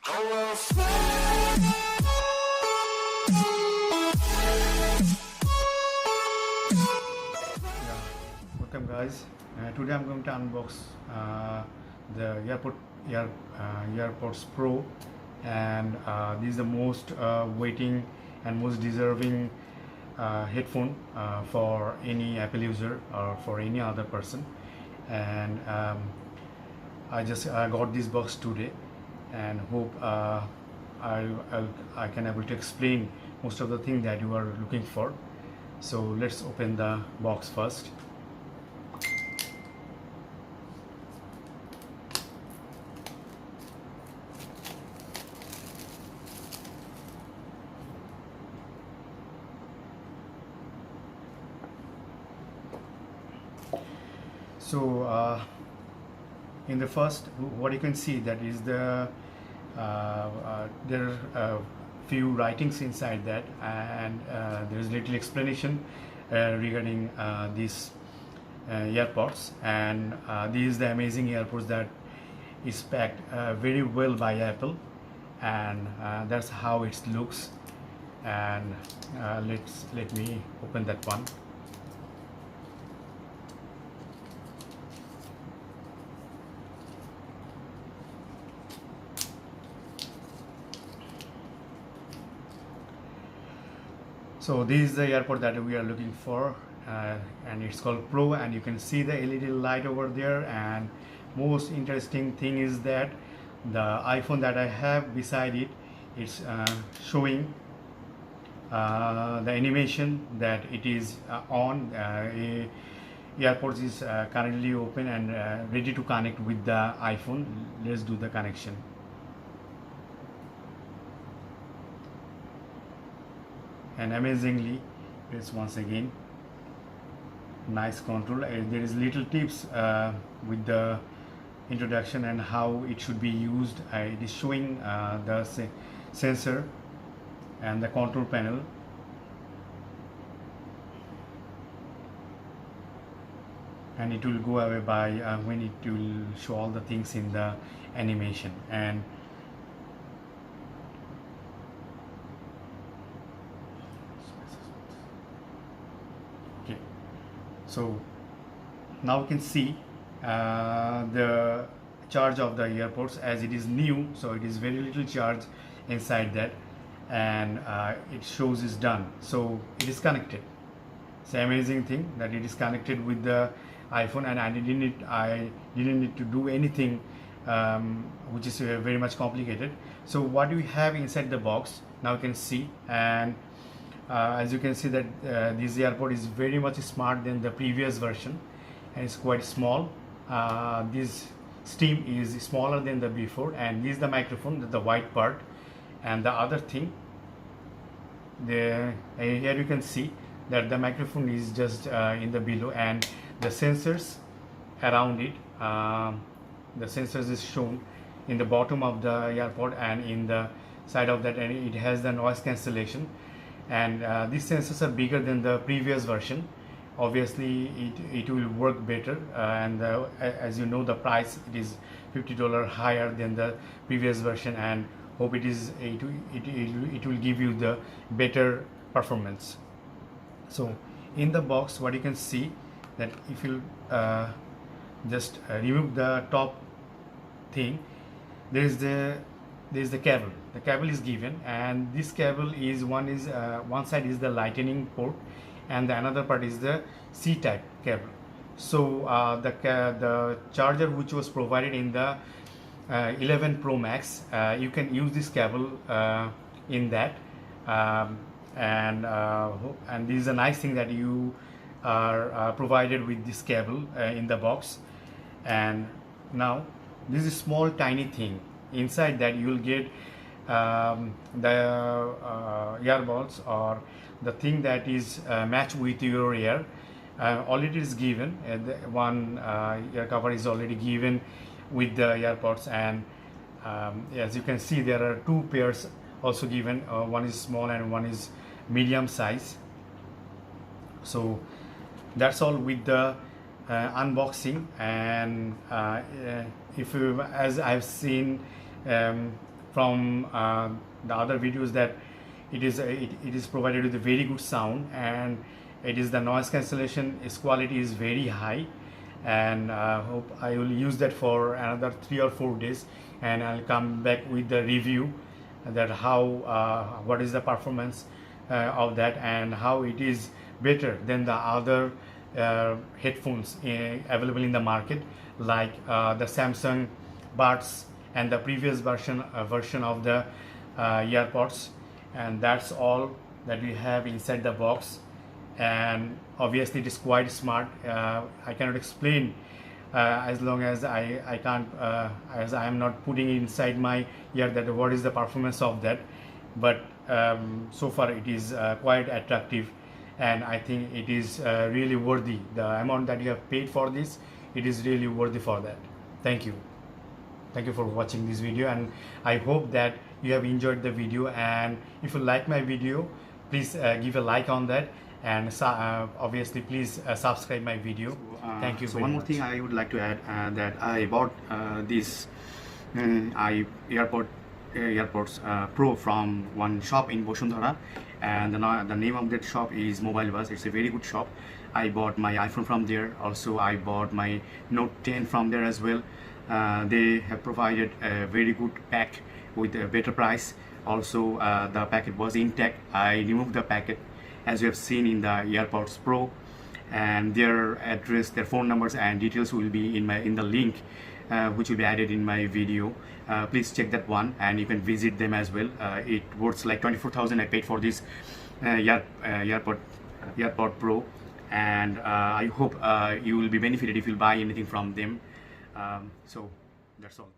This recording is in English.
Welcome guys. Today I'm going to unbox the AirPods Pro, and this is the most waiting and most deserving headphone for any Apple user or for any other person. And I just got this box today, and hope I can able to explain most of the thing that you are looking for. So let's open the box first. So in the first, what you can see that is there are few writings inside that, and there is little explanation regarding these AirPods, and these the amazing AirPods that is packed very well by Apple, and that's how it looks. And let me open that one. So this is the AirPod that we are looking for, and it's called Pro, and you can see the LED light over there. And most interesting thing is that the iPhone that I have beside it, it's showing the animation that it is on. AirPods is currently open and ready to connect with the iPhone. Let's do the connection. And amazingly, it's once again nice control. There is little tips with the introduction and how it should be used. It is showing the sensor and the control panel, and it will go away by when it will show all the things in the animation. And so now we can see the charge of the AirPods, as it is new, so it is very little charge inside that, and it shows is done, so it is connected. It's an amazing thing that it is connected with the iPhone, and I didn't need to do anything which is very much complicated. So what do we have inside the box now you can see. And as you can see that this AirPod is very much smart than the previous version, and it's quite small. This stem is smaller than the before, and this is the microphone, the white part. And the other thing, here you can see that the microphone is just in the below, and the sensors around it, the sensors is shown in the bottom of the AirPod, and in the side of that, and it has the noise cancellation. And these sensors are bigger than the previous version. Obviously it will work better, and as you know, the price, it is $50 higher than the previous version, and hope it will give you the better performance. So in the box, what you can see that if you just remove the top thing, there is the cable. The cable is given, and this cable is one side is the lightning port, and the another part is the C-type cable. So the charger which was provided in the 11 Pro Max, you can use this cable in that, and this is a nice thing that you are provided with this cable in the box. And now this is small tiny thing. Inside that you will get the earbuds, or the thing that is matched with your ear. Already is given, one ear cover is already given with the AirPods, and as you can see, there are two pairs also given. One is small and one is medium size. So that's all with the unboxing. And if you, as I've seen from the other videos that it is provided with a very good sound, and it is the noise cancellation its quality is very high, and hope I will use that for another 3 or 4 days, and I'll come back with the review that how what is the performance of that, and how it is better than the other headphones available in the market, like the Samsung Buds and the previous version of the earpods. And that's all that we have inside the box, and obviously it is quite smart. I cannot explain as long as I can't as I am not putting inside my ear that what is the performance of that, but so far it is quite attractive, and I think it is really worthy. The amount that you have paid for this, it is really worthy for that. Thank you for watching this video, and I hope that you have enjoyed the video, and if you like my video, please give a like on that, and obviously please subscribe my video. Thank you so very one more much. thing I would like to add, that I bought this AirPods Pro from one shop in Bosundhara, and the name of that shop is Mobile Buzz. It's a very good shop. I bought my iPhone from there. Also I bought my Note 10 from there as well. They have provided a very good pack with a better price. Also the packet was intact. I removed the packet, as you have seen in the AirPods Pro, and their address, their phone numbers and details will be in the link which will be added in my video. Please check that one, and you can visit them as well. It worth like 24,000 I paid for this AirPod Pro, and I hope you will be benefited if you buy anything from them. So that's all.